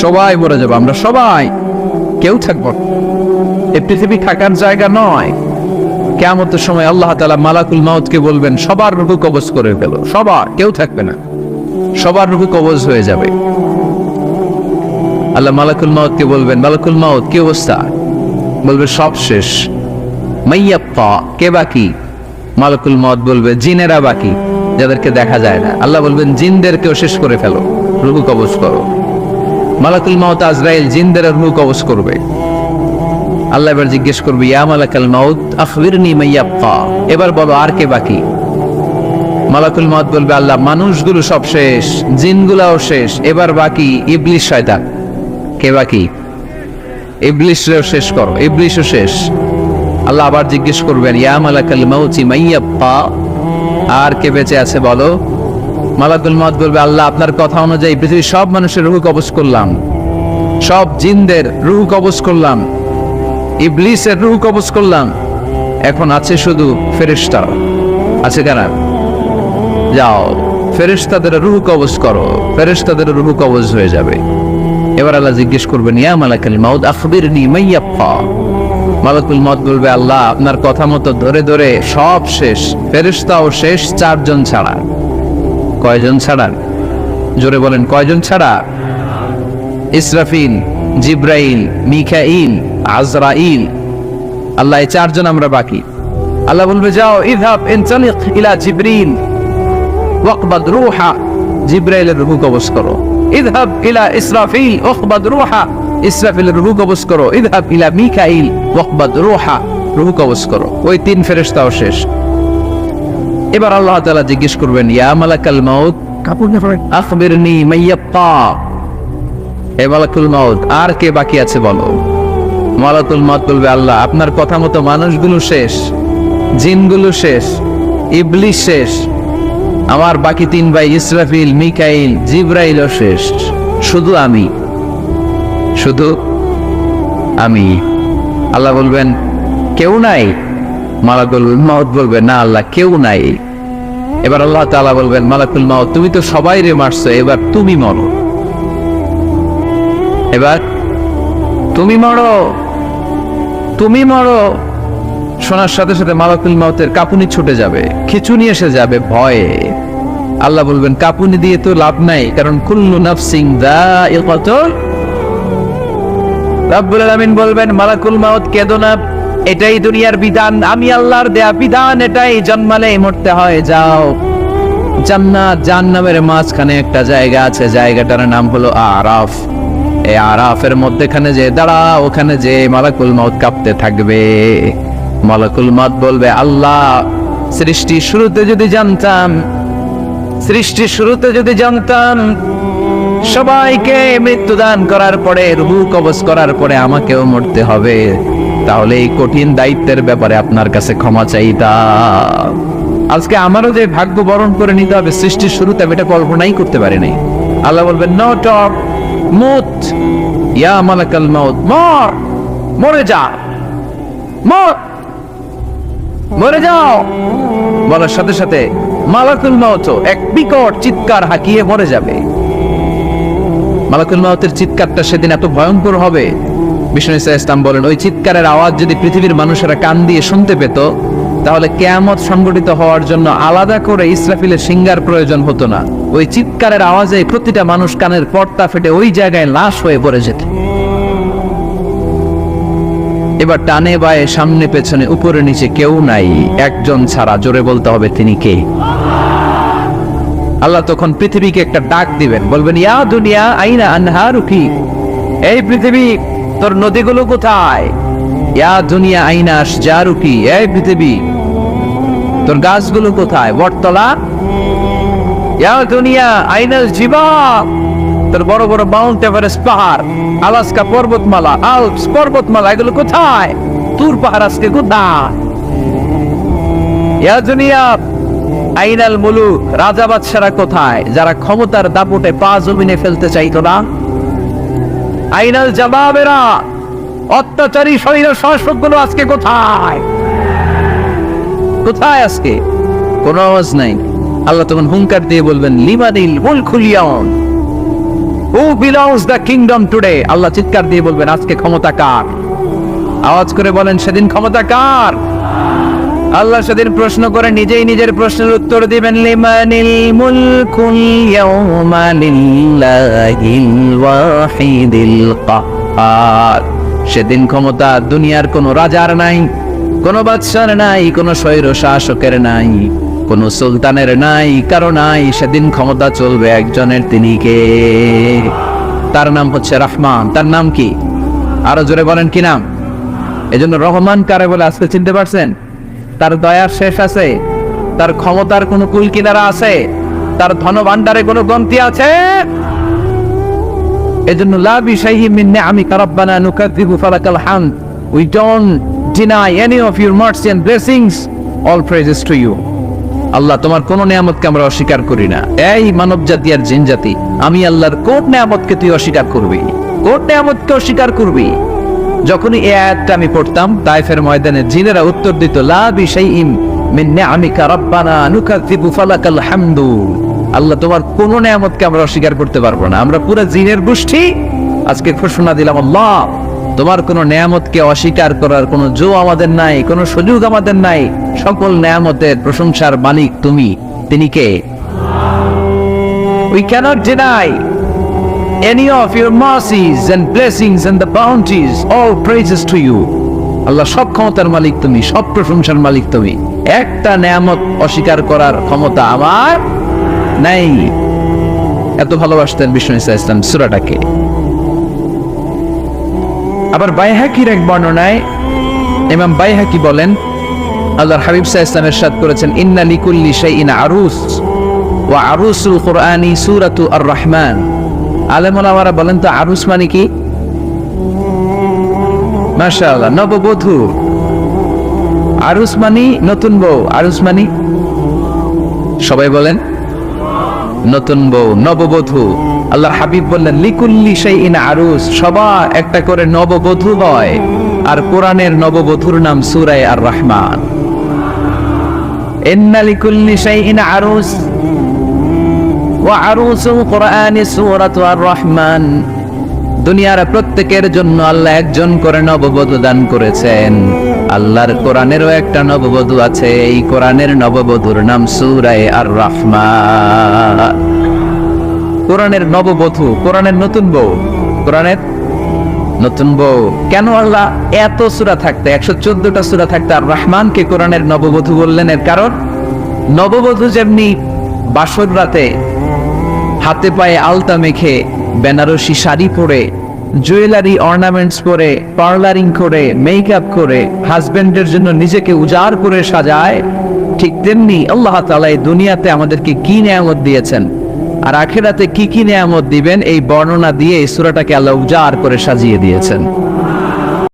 সবাই মরে যাবো, আমরা সবাই, কেউ থাকবো না। এই পৃথিবী থাকার জায়গা নয়। কিয়ামতের সময় আল্লাহ তাআলা মালাকুল মাউতকে বলবেন, সবার রূহ কবজ করে ফেলো, সবার, কেউ থাকবে না, সবার রূহ কবজ হয়ে যাবে। আল্লাহ মালাকুল মাউতকে বলবেন, মালাকুল মাউত কি অবস্থা? বলবে সব শেষ। মাইয়াপ্পা, কে বাকি? মালাকুল মাউত বলবে জিনেরা বাকি, যাদেরকে দেখা যায় না। আল্লাহ বলবেন জিনদেরকেও শেষ করে ফেলো, রূহ কবজ করো। মালাকুল মাউত আজরাইল জিনদের রূহ কবজ করবে। আল্লাহ এবার জিজ্ঞেস করবে, ইয়া মালাকাল মাউত আখবিরনি মাইয়াপ্পা, এবার বলো আর কে বাকি? মালাকুল মাউত বলবে, আল্লাহ মানুষগুলো সব শেষ, জিনগুলাও শেষ, এবার বাকি ইবলিস শয়তান। কে বাকি? ইবলিসও শেষ করো, ইবলিসও শেষ। আল্লাহ আবার জিজ্ঞেস করবেন, ইয়া মালাকাল মাউতি মাইয়াপ্পা, আর কে বেঁচে আছে বলো? মালাকুল মাউত বলবে, আল্লাহ আপনার কথা অনুযায়ী পৃথিবীর সব মানুষের রূহ কবজ করলাম, সব জিনদের রূহ কবজ করলাম, ইবলিসের রূহ কবজ করলাম, এখন আছে শুধু ফেরেশতা। আছে কারা? যাও ফেরেশতাদের রূহ কবজ করো, ফেরেশতাদের রূহ কবজ হয়ে যাবে। এবার আল্লাহ জিজ্ঞেস করবেন, ইয়া মালাকাল মাউত আখবিরনি মাইয়াপ্পা। মালাকুল মাউত বলবে, আল্লাহ আপনার কথা মতো ধরে ধরে সব শেষ, ফেরেশতাও শেষ, 4 জন ছাড়া। কয়জন ছাড়া? জোরে বলেন, কয়জন ছাড়া? ইসরাফিল, জিব্রাইল, মিকাইল, আজরাইল। আল্লাহ এই 4 জন আমরা বাকি। আল্লাহ বলবে, যাও ইযহাব ইনতালিক ইলা জিবরিল ওয়াকবাদ রূহা, জিব্রাইলের রূহ কবজ করো। ইযহাব ইলা ইসরাফিল ওয়াকবাদ রূহা, ইসরাফিলের রূহ কবজ করো। ইযহাব ইলা মিকাইল ওয়াকবাদ রূহা, রূহ কবজ করো। ওই 3 ফেরেশতাও শেষ। এবার আল্লাহ তাআলা জিজ্ঞেস করবেন, ইয়া মালাকাল মাউত আখবিরনি মাইয়াপ্পা, হে মালাকুল মাউত আর কে বাকি আছে বলো? মালাকুল মাউত বলবে, আল্লাহ আপনার কথা মতো মানুষগুলো শেষ, জিনগুলো শেষ, ইবলিস শেষ, আমার বাকি 3 ভাই ইসরাফিল, মিকাইল, জিব্রাইলও শেষ, শুধু আমি, শুধু আমি। আল্লাহ বলবেন, কেউ নাই? মালাকুল মাউত বলবে, না আল্লাহ কেউ নাই। এবার আল্লাহ তাআলা বলবেন, মালাকুল মাউত তুমি তো সবাই রে মারছো, এবার তুমি মরো, এবার তুমি মরো, তুমি মরো। শোনার সাথে সাথে মালাকুল মাউতের কাঁপুনি ছুটে যাবে, খিঁচুনি এসে যাবে ভয়ে। আল্লাহ বলবেন, কাঁপুনি দিয়ে তো লাভ নাই, কারণ কুল্লু নাফসিন যায়িকাতুল। রব্বুল আলামিন বলবেন, মালাকুল মাউত কেঁদো না, এটাই দুনিয়ার বিধান, আমি আল্লাহর দেয়া বিধান, এটাই, জন্মালেই মরতে হয়। যাও, জান্নাত জাহান্নামের মাঝখানে একটা জায়গা আছে, জায়গাটার নাম হলো আরাফ। এই আরাফের মধ্যখানে যে দাঁড়া, ওখানে যে মালাকুল মাউত কাঁপতে থাকবে। মালাকুল মাউত বলবে, আল্লাহ সৃষ্টির শুরুতে যদি জানতাম, সৃষ্টির শুরুতে যদি জানতাম সবাইকে মৃত্যুদান করার পরে, রূহ কবজ করার পরে আমাকেও মরতে হবে, তাহলে এই কঠিন দায়িত্বের ব্যাপারে আপনার কাছে ক্ষমা চাইতাম। আজকে আমারও যে ভাগ্য বরণ করে নিতে হবে সৃষ্টির শুরুতে, আমি এটা কল্পনাই করতে পারি নাই। আল্লাহ বলবেন, নো টক, মুত, ইয়া মালাকাল মাউত, মর, মরে যা, মর, মরে যাও। বলার সাথে সাথে মালাকুল মাউত এক বিকট চিৎকার হাঁকিয়ে মরে যাবে। মালাকুল মাউতের চিৎকারটা সেদিন এত ভয়ঙ্কর হবে, বিষ্ণু ইসলাম বলেন, ওই চিৎকারের আওয়াজ যদি পৃথিবীর মানুষেরা কান দিয়ে শুনতে পেত, তাহলে কিয়ামত সংগঠিত হওয়ার জন্য আলাদা করে ইসরাফিলের সিঙ্গার প্রয়োজন হতো না। ওই চিৎকারের আওয়াজে প্রতিটা মানুষ কানের পর্দা ফেটে ওই জায়গায় লাশ হয়ে পড়ে যেত। এবার টানে বায়ে, সামনে পেছনে, উপরে নিচে কেউ নাই, একজন ছাড়া। জোরে বলতে হবে, তিনি কে? আল্লাহ তখন পৃথিবীকে একটা ডাক দিবেন, বলবেন, ইয়া দুনিয়া আইনা আনহারুকি, এই পৃথিবী তোর নদীগুলো কোথায়? ইয়া দুনিয়া আইনা আশজারুকি, এই পৃথিবী তোর গাছগুলো কোথায়? বটতলা। ইয়া দুনিয়া আইনাল জিবাল, তোর বড় বড় মাউন্ট এভারেস্ট পাহাড়, আলাস্কা পর্বতমালা, আল্পস পর্বতমালা, এগুলো কোথায়? তুর পাহাড় আজকে কোথায়? ইয়া দুনিয়া আইনাল মুলুক, রাজা বাদশারা কোথায়, যারা ক্ষমতার দাপটে পা জমিনে ফেলতে চাইতো না? আইনাল জাবাবেরা, অত্যাচারী স্বৈর শাসকগুলো আজকে কোথায়? কোথায় আজকে? কোনো আওয়াজ নাই। আল্লাহ তখন হুঙ্কার দিয়ে বলবেন, লিমানিল মুলকুল ইয়াউম, who belongs the kingdom today? আল্লাহ চিৎকার দিয়ে বলবেন আজকে ক্ষমতা কার? আওয়াজ করে বলেন সেদিন ক্ষমতা কার? আল্লাহ সেদিন প্রশ্ন করে নিজেই নিজের প্রশ্নের উত্তর দিবেন, লিমানিল মুলকুল ইয়াউমা লিল্লাহিল ওয়াহিদিল কাহ্হার। সেদিন ক্ষমতা দুনিয়ার কোনো রাজার নাই, কোনো বাদশার নাই, কোনো স্বৈর শাসকের নাই, কোনো সুলতানের নাই, কারো নাই। সেদিন ক্ষমতা চলবে একজনের, তিনি কে? তার নাম হচ্ছে রহমান। তার নাম কি? আরো জোরে বলেন কি নাম? এজন্য রহমান কারে বলে আজকে চিনতে পারছেন? তার দয়ার শেষ আছে? তার ক্ষমতার কোনো কুল কিনারা আছে? তার ধন ভান্ডারে কোনো গন্তি আছে? এজন্য লা বিশাইহি মিন নিআমিকা রাব্বানা নুকাযযিবু ফালাকাল হামদ। We don't deny any of your mercy and blessings. All praises to you. আল্লাহ তোমার কোন নিয়ামতকে আমরা অস্বীকার করি না। এই মানব জাতি আর জিন জাতি, আমি আল্লাহর কোন নিয়ামতকে তুই অস্বীকার করবি? কোন নিয়ামতকে অস্বীকার করবি? যখনই এই আয়াতটা আমি পড়তাম তায়েফের ময়দানে, জিনেরা উত্তর দিত লা বিশাইইম মিন নিআমিকা রাব্বানা নুকাযযিবু ফালাকাল হামদু। আল্লাহ তোমার কোন নিয়ামতকে আমরা অস্বীকার করতে পারবো না। আমরা পুরো জিনের গোষ্ঠী আজকে ঘোষণা দিলাম, আল্লাহ তোমার কোন নিয়ামতকে অস্বীকার করার কোন জো আমাদের নাই, কোন সুযোগ আমাদের নাই। সকল নিয়ামতের প্রশংসার মালিক তুমি। তিনি কে? We cannot deny any of your mercies and blessings and the bounties. All praises to you. আল্লাহ সব ক্ষমতার মালিক তুমি, সব প্রশংসার মালিক তুমি। একটা নিয়ামত অস্বীকার করার ক্ষমতা আমার নাই। এত ভালোবাসতেন বিষ্ণু ঈসা ইসলাম সূরাটাকে। আবার বাইহাকির এক বর্ণনায় ইমাম বাইহাকি বলেন, আল্লাহর হাবিব সাল্লাল্লাহু আলাইহি ওয়াসাল্লাম ইরশাদ করেছেন, ইন্না লিকুল্লি শাইইন আরুস ওয়া আরুসুল কুরআনি সূরাতু আর-রাহমান। আলেম ওলামারা বলেন তো আরুস মানে কি? মাশাআল্লাহ, নববধূ। আরুস মানে নতুন বউ। আরুস মানে সবাই বলেন নতুন বউ, নববধূ। আল্লাহর হাবিব বললেন লিকুল্লি শাইইন আরুস, সবার একটা করে নববধূ হয়। আর কোরআনের নববধূর নাম সূরা আর-রাহমান। ইন্না লিকুল্লি শাইইন আরুস ওয়া আরুসুল কুরআনি সূরাতু আর-রাহমান। দুনিয়ার প্রত্যেকের জন্য আল্লাহ একজন করে নববধূ দান করেছেন। আল্লাহর কোরআনেরও একটা নববধূ আছে। এই কোরআনের নববধূর নাম সূরা আর-রাহমান। কোরআনের নববধূ, কোরআনের নতুন বউ, কোরআনের নতুন বউ। কেন আল্লাহ এত সূরা থাকতে, 114টা সূরা থাকতে আর রহমানকে কোরআনের নববধূ বললেন? এর কারণ নববধূ যেমনি বাসর রাতে হাতে পায়ে আলতা মেখে, বেনারসি শাড়ি পরে, জুয়েলারি অর্নামেন্টস পরে, পার্লারিং করে, মেকআপ করে হাজবেন্ডের জন্য নিজেকে উজাড় করে সাজায়, ঠিক তেমনি আল্লাহ তাআলা এই দুনিয়াতে আমাদেরকে কি নিয়ামত দিয়েছেন আর আখিরাতে কি কি নিয়ামত দিবেন, এই বর্ণনা দিয়ে এই সূরাটাকে আল্লাহ উজাড় করে সাজিয়ে দিয়েছেন।